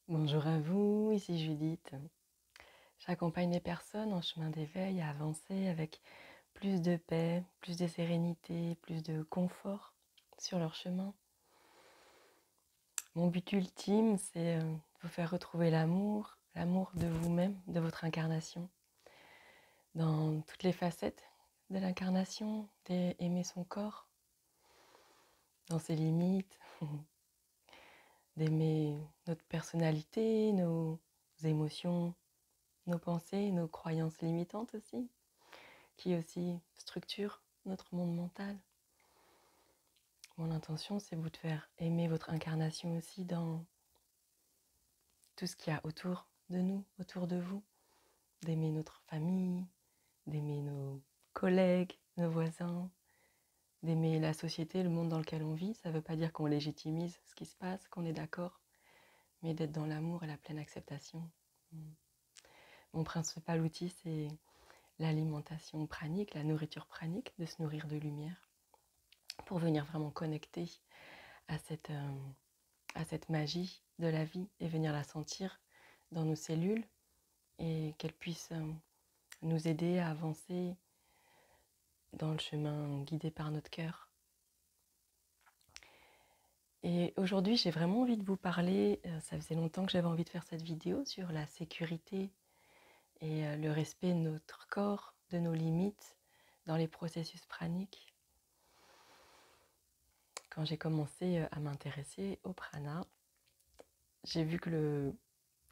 Bonjour à vous, ici Judith. J'accompagne les personnes en chemin d'éveil à avancer avec plus de paix, plus de sérénité, plus de confort sur leur chemin. Mon but ultime, c'est de vous faire retrouver l'amour de vous-même, de votre incarnation, dans toutes les facettes de l'incarnation, d'aimer son corps, dans ses limites, d'aimer notre personnalité, nos émotions, nos pensées, nos croyances limitantes aussi, qui aussi structurent notre monde mental. Mon intention, c'est vous de faire aimer votre incarnation aussi dans tout ce qu'il y a autour de nous, autour de vous, d'aimer notre famille, d'aimer nos collègues, nos voisins, d'aimer la société, le monde dans lequel on vit. Ça ne veut pas dire qu'on légitimise ce qui se passe, qu'on est d'accord, mais d'être dans l'amour et la pleine acceptation. Mon principal outil, c'est l'alimentation pranique, la nourriture pranique, de se nourrir de lumière, pour venir vraiment connecter à cette magie de la vie et venir la sentir dans nos cellules et qu'elle puisse nous aider à avancer dans le chemin guidé par notre cœur. Et aujourd'hui, j'ai vraiment envie de vous parler, ça faisait longtemps que j'avais envie de faire cette vidéo sur la sécurité et le respect de notre corps, de nos limites dans les processus praniques. Quand j'ai commencé à m'intéresser au prana, j'ai vu que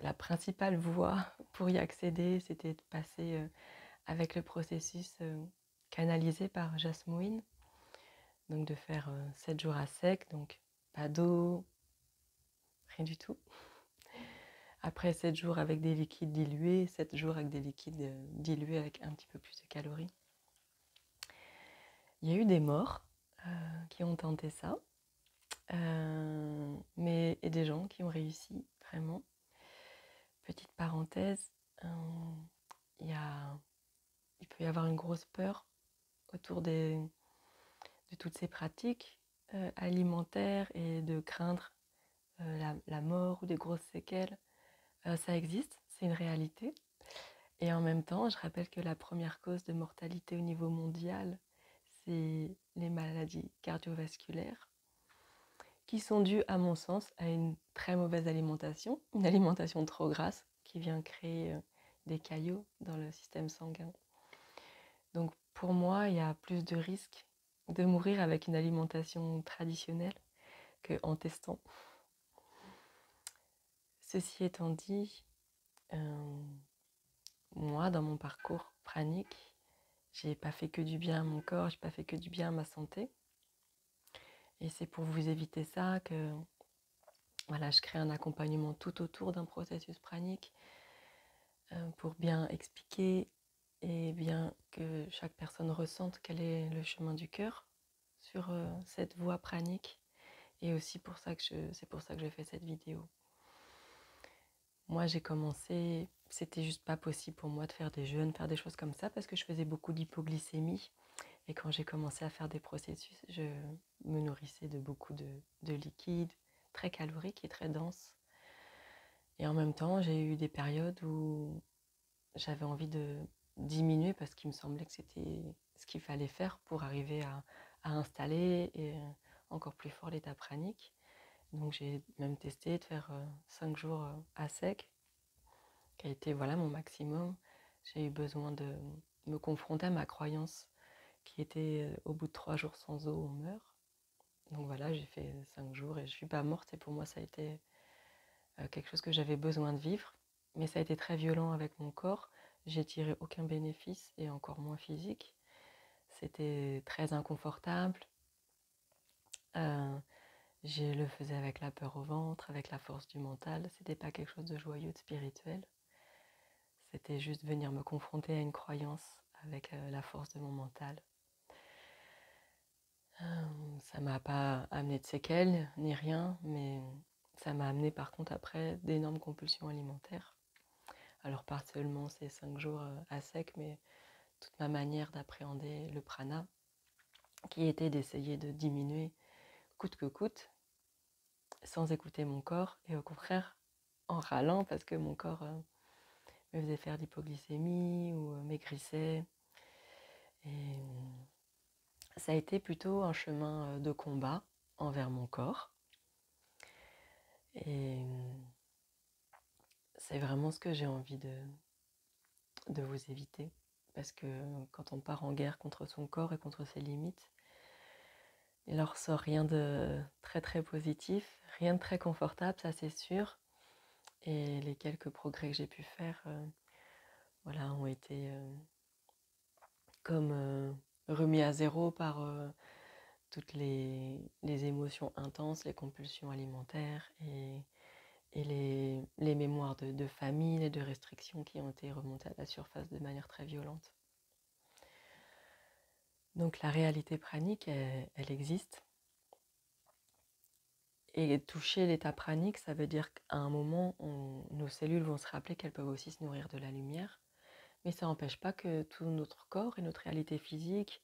la principale voie pour y accéder, c'était de passer avec le processus canalisé par Jasmine, donc de faire 7 jours à sec, donc pas d'eau, rien du tout. Après 7 jours avec des liquides dilués, 7 jours avec des liquides dilués avec un petit peu plus de calories. Il y a eu des morts qui ont tenté ça, et des gens qui ont réussi vraiment. Petite parenthèse, il peut y avoir une grosse peur autour de toutes ces pratiques alimentaires et de craindre la mort ou des grosses séquelles. Ça existe, c'est une réalité. Et en même temps, je rappelle que la première cause de mortalité au niveau mondial, c'est les maladies cardiovasculaires, qui sont dues, à mon sens, à une très mauvaise alimentation, une alimentation trop grasse qui vient créer des caillots dans le système sanguin. Donc pour moi, il y a plus de risques de mourir avec une alimentation traditionnelle qu'en testant. Ceci étant dit, moi, dans mon parcours pranique, j'ai pas fait que du bien à mon corps, j'ai pas fait que du bien à ma santé. Et c'est pour vous éviter ça que voilà, je crée un accompagnement tout autour d'un processus pranique pour bien expliquer et bien que chaque personne ressente quel est le chemin du cœur sur cette voie pranique. Et aussi c'est pour ça que je fais cette vidéo. Moi, j'ai commencé, c'était juste pas possible pour moi de faire des jeûnes, faire des choses comme ça, parce que je faisais beaucoup d'hypoglycémie. Et quand j'ai commencé à faire des processus, je me nourrissais de beaucoup de liquides, très caloriques et très denses. Et en même temps, j'ai eu des périodes où j'avais envie de diminuer parce qu'il me semblait que c'était ce qu'il fallait faire pour arriver à installer encore plus fort l'état pranique. Donc j'ai même testé de faire 5 jours à sec, qui a été voilà, mon maximum. J'ai eu besoin de me confronter à ma croyance qui était au bout de 3 jours sans eau, on meurt. Donc voilà, j'ai fait 5 jours et je ne suis pas morte et pour moi ça a été quelque chose que j'avais besoin de vivre. Mais ça a été très violent avec mon corps. J'ai tiré aucun bénéfice et encore moins physique. C'était très inconfortable. Je le faisais avec la peur au ventre, avec la force du mental. C'était pas quelque chose de joyeux, de spirituel. C'était juste venir me confronter à une croyance avec la force de mon mental. Ça m'a pas amené de séquelles ni rien, mais ça m'a amené par contre après d'énormes compulsions alimentaires. Alors pas seulement ces 5 jours à sec, mais toute ma manière d'appréhender le prana, qui était d'essayer de diminuer coûte que coûte, sans écouter mon corps, et au contraire en râlant parce que mon corps me faisait faire d'hypoglycémie ou maigrissait. Et ça a été plutôt un chemin de combat envers mon corps. Et c'est vraiment ce que j'ai envie de vous éviter. Parce que quand on part en guerre contre son corps et contre ses limites, il en ressort rien de très très positif, rien de très confortable, ça c'est sûr. Et les quelques progrès que j'ai pu faire voilà, ont été comme remis à zéro par toutes les émotions intenses, les compulsions alimentaires et les mémoires de famine et de restrictions qui ont été remontées à la surface de manière très violente. Donc la réalité pranique, elle existe. Et toucher l'état pranique, ça veut dire qu'à un moment, nos cellules vont se rappeler qu'elles peuvent aussi se nourrir de la lumière. Mais ça n'empêche pas que tout notre corps et notre réalité physique,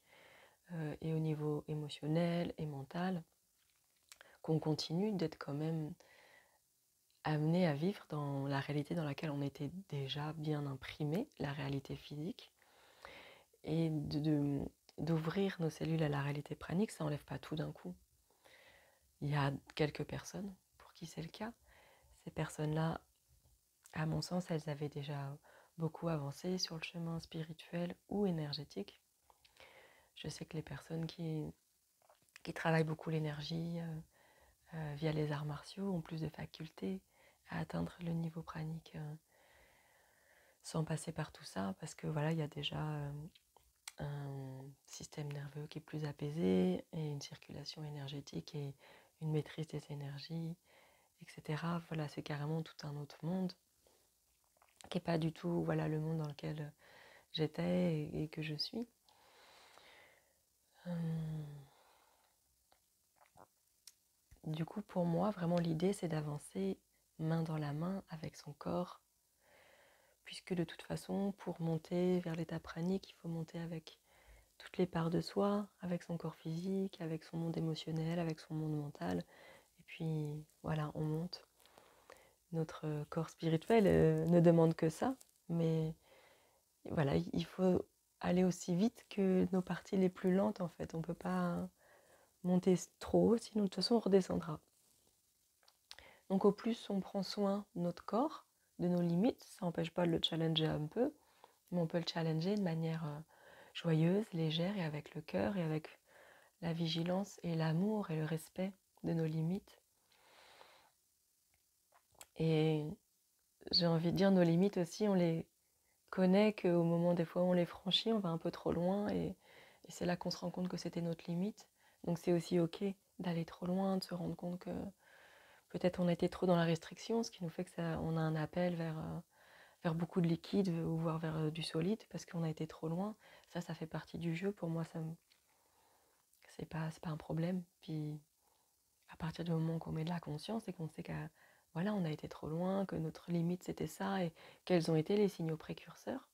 et au niveau émotionnel et mental, qu'on continue d'être quand même amené à vivre dans la réalité dans laquelle on était déjà bien imprimé, la réalité physique. Et d'ouvrir nos cellules à la réalité pranique, ça n'enlève pas tout d'un coup. Il y a quelques personnes pour qui c'est le cas. Ces personnes-là, à mon sens, elles avaient déjà beaucoup avancé sur le chemin spirituel ou énergétique. Je sais que les personnes qui travaillent beaucoup l'énergie via les arts martiaux ont plus de facultés à atteindre le niveau pranique sans passer par tout ça, parce que voilà, il y a déjà un système nerveux qui est plus apaisé et une circulation énergétique et une maîtrise des énergies, etc. Voilà, c'est carrément tout un autre monde qui n'est pas du tout voilà, le monde dans lequel j'étais et que je suis. Du coup, pour moi, vraiment l'idée, c'est d'avancer main dans la main avec son corps, puisque de toute façon, pour monter vers l'état pranique, il faut monter avec toutes les parts de soi, avec son corps physique, avec son monde émotionnel, avec son monde mental. Et puis, voilà, on monte. Notre corps spirituel ne demande que ça, mais voilà, il faut aller aussi vite que nos parties les plus lentes, en fait. On ne peut pas monter trop haut, sinon de toute façon, on redescendra. Donc au plus on prend soin de notre corps, de nos limites, ça n'empêche pas de le challenger un peu, mais on peut le challenger de manière joyeuse, légère et avec le cœur et avec la vigilance et l'amour et le respect de nos limites. Et j'ai envie de dire, nos limites aussi, on les connaît qu'au moment des fois où on les franchit, on va un peu trop loin et c'est là qu'on se rend compte que c'était notre limite. Donc c'est aussi ok d'aller trop loin, de se rendre compte que peut-être on a été trop dans la restriction, ce qui nous fait que on a un appel vers beaucoup de liquide ou voire vers du solide parce qu'on a été trop loin. Ça fait partie du jeu. Pour moi, c'est pas un problème. Puis à partir du moment qu'on met de la conscience et qu'on sait voilà, on a été trop loin, que notre limite c'était ça et quels ont été les signaux précurseurs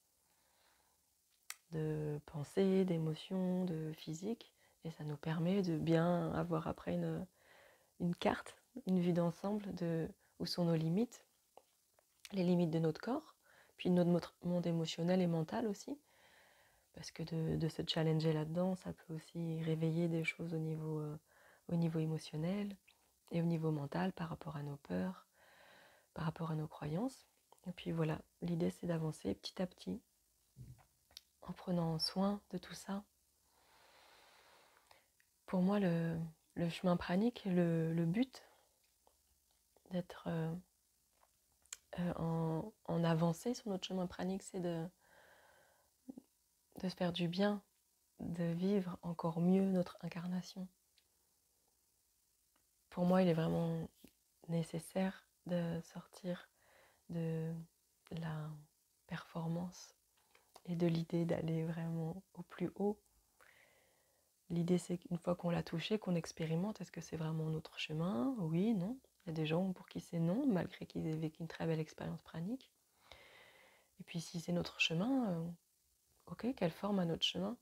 de pensée, d'émotion, de physique. Et ça nous permet de bien avoir après une carte, une vue d'ensemble de où sont nos limites, les limites de notre corps, puis notre monde émotionnel et mental aussi. Parce que de se challenger là-dedans, ça peut aussi réveiller des choses au niveau émotionnel et au niveau mental par rapport à nos peurs, par rapport à nos croyances. Et puis voilà, l'idée c'est d'avancer petit à petit en prenant soin de tout ça. Pour moi, le chemin pranique, le but d'être en avancée sur notre chemin pranique, c'est de se faire du bien, de vivre encore mieux notre incarnation. Pour moi, il est vraiment nécessaire de sortir de la performance et de l'idée d'aller vraiment au plus haut. L'idée, c'est qu'une fois qu'on l'a touché, qu'on expérimente, est-ce que c'est vraiment notre chemin? Oui, non. Il y a des gens pour qui c'est non, malgré qu'ils aient vécu une très belle expérience pranique. Et puis si c'est notre chemin, ok, quelle forme a notre chemin?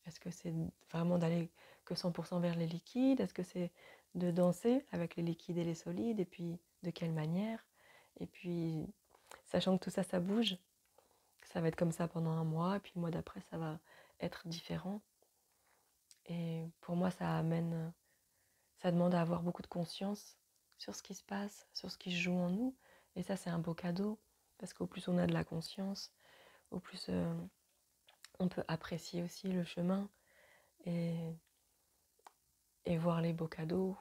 Est-ce que c'est vraiment d'aller que 100% vers les liquides? Est-ce que c'est de danser avec les liquides et les solides? Et puis de quelle manière? Et puis, sachant que tout ça, ça bouge, ça va être comme ça pendant un mois, et puis le mois d'après, ça va être différent. Et pour moi, ça demande à avoir beaucoup de conscience sur ce qui se passe, sur ce qui se joue en nous. Et ça, c'est un beau cadeau, parce qu'au plus on a de la conscience, au plus on peut apprécier aussi le chemin et, et voir les beaux cadeaux.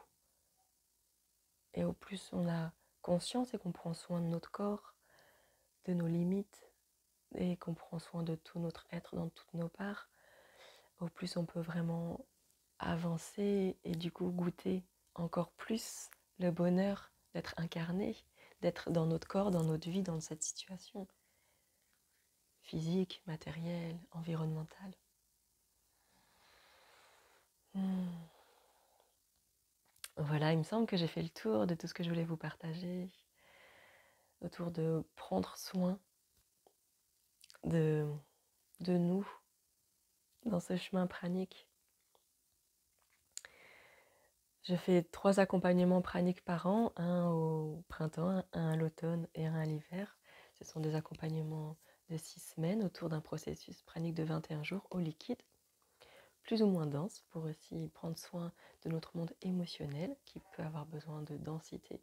Et au plus on a conscience et qu'on prend soin de notre corps, de nos limites, et qu'on prend soin de tout notre être dans toutes nos parts, au plus on peut vraiment avancer et du coup goûter encore plus le bonheur d'être incarné, d'être dans notre corps, dans notre vie, dans cette situation physique, matérielle, environnementale. Voilà, il me semble que j'ai fait le tour de tout ce que je voulais vous partager, autour de prendre soin de, de nous dans ce chemin pranique. Je fais 3 accompagnements praniques par an, un au printemps, un à l'automne et un à l'hiver. Ce sont des accompagnements de 6 semaines autour d'un processus pranique de 21 jours au liquide, plus ou moins dense, pour aussi prendre soin de notre monde émotionnel qui peut avoir besoin de densité.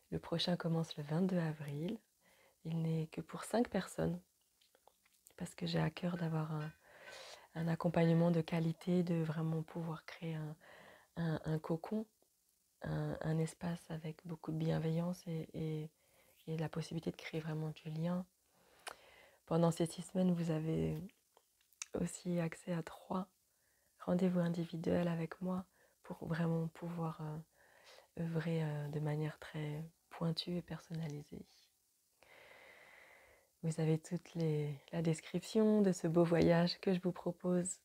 Le prochain commence le 22 avril. Il n'est que pour 5 personnes parce que j'ai à cœur d'avoir un accompagnement de qualité, de vraiment pouvoir créer un cocon, un espace avec beaucoup de bienveillance et la possibilité de créer vraiment du lien. Pendant ces 6 semaines, vous avez aussi accès à 3 rendez-vous individuels avec moi pour vraiment pouvoir œuvrer de manière très pointue et personnalisée. Vous avez toute la description de ce beau voyage que je vous propose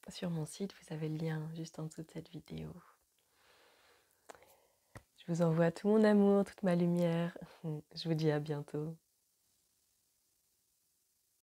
sur mon site. Vous avez le lien juste en dessous de cette vidéo. Je vous envoie tout mon amour, toute ma lumière. Je vous dis à bientôt.